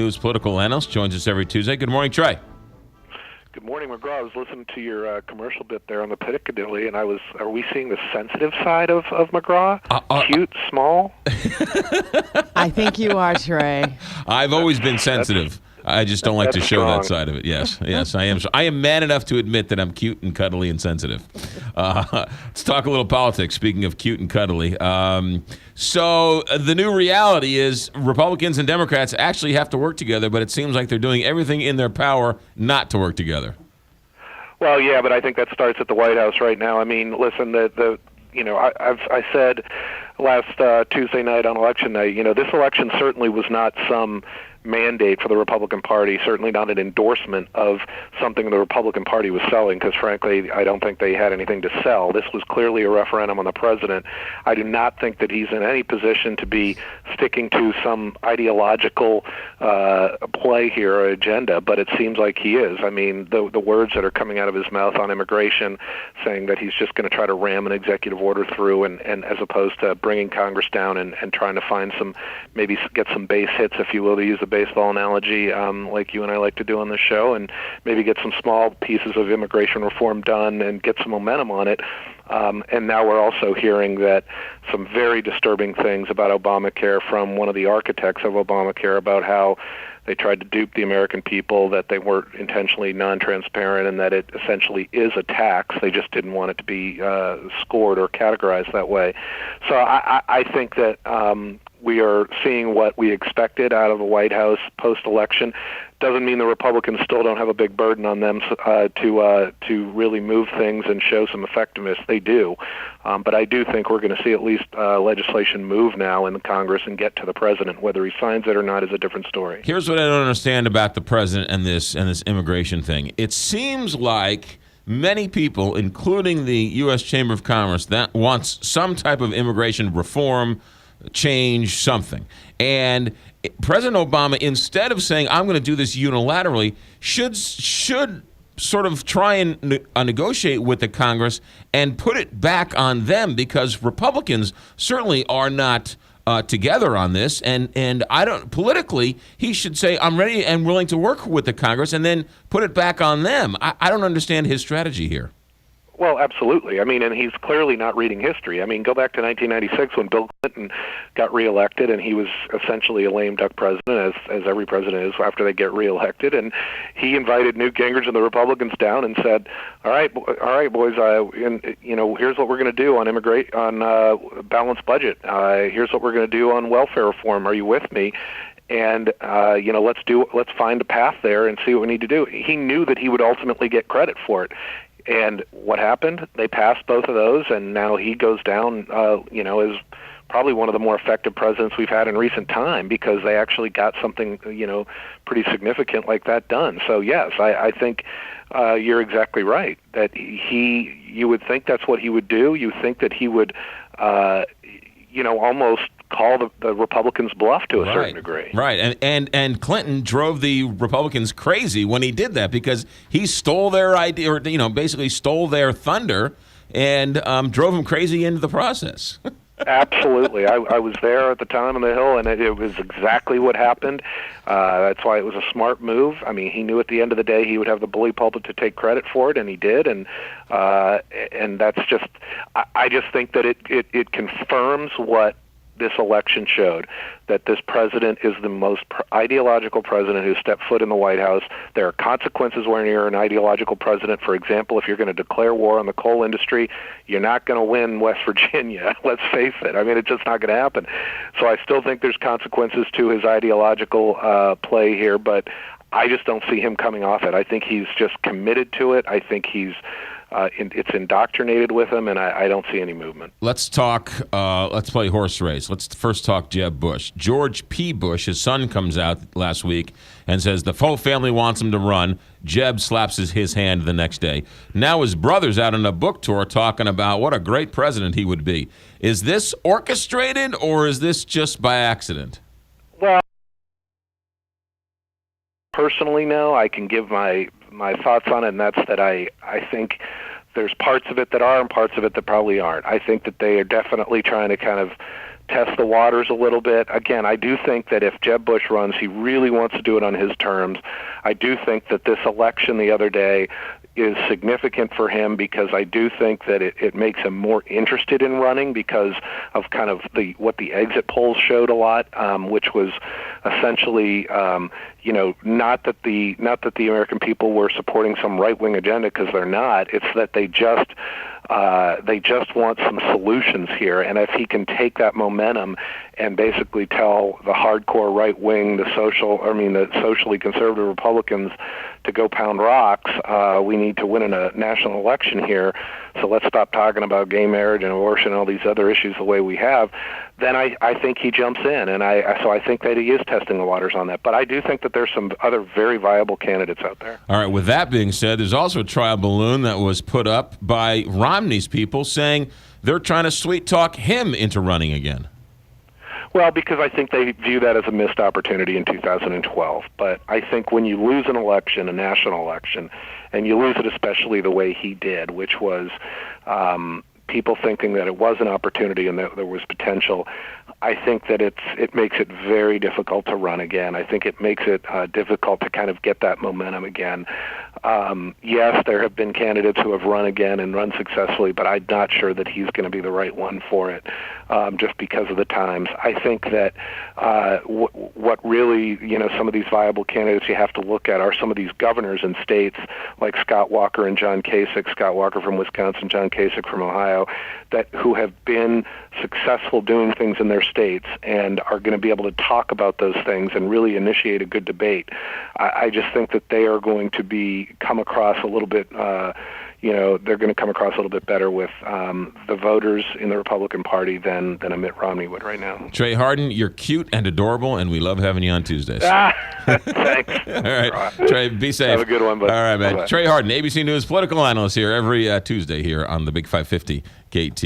News political analyst, joins us every Tuesday. Good morning, Trey. Good morning, McGraw. I was listening to your commercial bit there on the Piccadilly, and are we seeing the sensitive side of McGraw? Cute, small? I think you are, Trey. I've always been sensitive. I just don't like to show strong. that side of it. Yes, I am. I am man enough to admit that I'm cute and cuddly and sensitive. Let's talk a little politics, speaking of cute and cuddly. So the new reality is Republicans and Democrats actually have to work together, but it seems like they're doing everything in their power not to work together. Well, yeah, but I think that starts at the White House right now. I mean, listen, I said last Tuesday night on election night, this election certainly was not some mandate for the Republican Party, certainly not an endorsement of something the Republican Party was selling, because frankly, I don't think they had anything to sell. This was clearly a referendum on the president. I do not think that he's in any position to be sticking to some ideological play here or agenda, but it seems like he is. I mean, the words that are coming out of his mouth on immigration, saying that he's just going to try to ram an executive order through, and as opposed to bringing Congress down and trying to find maybe get some base hits, if you will, to use a baseball analogy, like you and I like to do on this show, and maybe get some small pieces of immigration reform done and get some momentum on it. And now we're also hearing that some very disturbing things about Obamacare from one of the architects of Obamacare, about how they tried to dupe the American people, that they weren't intentionally non-transparent, and that it essentially is a tax. They just didn't want it to be scored or categorized that way. So I think that we are seeing what we expected out of the White House post-election. Doesn't mean the Republicans still don't have a big burden on them to really move things and show some effectiveness. They do. But I do think we're going to see at least legislation move now in the Congress and get to the president. Whether he signs it or not is a different story. Here's what I don't understand about the president and this immigration thing. It seems like many people, including the U.S. Chamber of Commerce, that wants some type of immigration reform, change, something. And President Obama, instead of saying, I'm going to do this unilaterally, should sort of try and negotiate with the Congress and put it back on them, because Republicans certainly are not together on this. And politically, he should say, I'm ready and willing to work with the Congress, and then put it back on them. I don't understand his strategy here. Well, absolutely. I mean, and he's clearly not reading history. I mean, go back to 1996 when Bill Clinton got reelected, and he was essentially a lame duck president, as every president is after they get reelected. And he invited Newt Gingrich and the Republicans down and said, "All right, boys. Here's what we're going to do on balanced budget. Here's what we're going to do on welfare reform. Are you with me?" And let's find a path there and see what we need to do. He knew that he would ultimately get credit for it. And what happened? They passed both of those, and now he goes down, as probably one of the more effective presidents we've had in recent time, because they actually got something, pretty significant like that done. So yes, I think you're exactly right that you would think that's what he would do. You think that he would, almost call the Republicans' bluff to a certain degree. Right, and Clinton drove the Republicans crazy when he did that, because he stole their idea, or basically stole their thunder, and drove them crazy into the process. Absolutely. I was there at the time on the Hill, and it was exactly what happened. That's why it was a smart move. I mean, he knew at the end of the day he would have the bully pulpit to take credit for it, and he did. And that's just, I just think that it confirms what this election showed, that this president is the most ideological president who stepped foot in the White House. There are consequences when you're an ideological president. For example, if you're going to declare war on the coal industry, you're not going to win West Virginia. Let's face it. I mean, it's just not going to happen. So I still think there's consequences to his ideological play here, but I just don't see him coming off it. I think he's just committed to it. I think it's indoctrinated with him, and I don't see any movement. Let's talk. Let's play horse race. Let's first talk Jeb Bush. George P. Bush, his son, comes out last week and says the whole family wants him to run. Jeb slaps his hand the next day. Now his brother's out on a book tour talking about what a great president he would be. Is this orchestrated, or is this just by accident? Well, personally, no. I can give my thoughts on it, and that's that I think there's parts of it that are and parts of it that probably aren't. I think that they are definitely trying to kind of test the waters a little bit. Again, I do think that if Jeb Bush runs, he really wants to do it on his terms. I do think that this election the other day is significant for him because I do think that it makes him more interested in running because of kind of what the exit polls showed a lot, which was essentially, not that the American people were supporting some right-wing agenda, because they're not. It's that they just want some solutions here, and if he can take that momentum and basically tell the hardcore right wing, the socially conservative Republicans to go pound rocks, we need to win in a national election here, so let's stop talking about gay marriage and abortion and all these other issues the way we have, then I think he jumps in, and so I think that he is testing the waters on that. But I do think that there's some other very viable candidates out there. All right, with that being said, there's also a trial balloon that was put up by Romney's people saying they're trying to sweet talk him into running again. Well, because I think they view that as a missed opportunity in 2012. But I think when you lose an election, a national election, and you lose it especially the way he did, which was people thinking that it was an opportunity and that there was potential, I think that it makes it very difficult to run again. I think it makes it difficult to kind of get that momentum again. Yes, there have been candidates who have run again and run successfully, but I'm not sure that he's going to be the right one for it, just because of the times. I think that what really, some of these viable candidates you have to look at are some of these governors in states like Scott Walker and John Kasich, Scott Walker from Wisconsin, John Kasich from Ohio, who have been successful doing things in their states and are going to be able to talk about those things and really initiate a good debate. I just think that they are going to come across a little bit, they're going to come across a little bit better with the voters in the Republican Party than a Mitt Romney would right now. Trey Harden, you're cute and adorable, and we love having you on Tuesdays. Thanks. All right. Trey, be safe. Have a good one, bud. All right, man. Bye-bye. Trey Harden, ABC News political analyst here every Tuesday here on the Big 550 KT.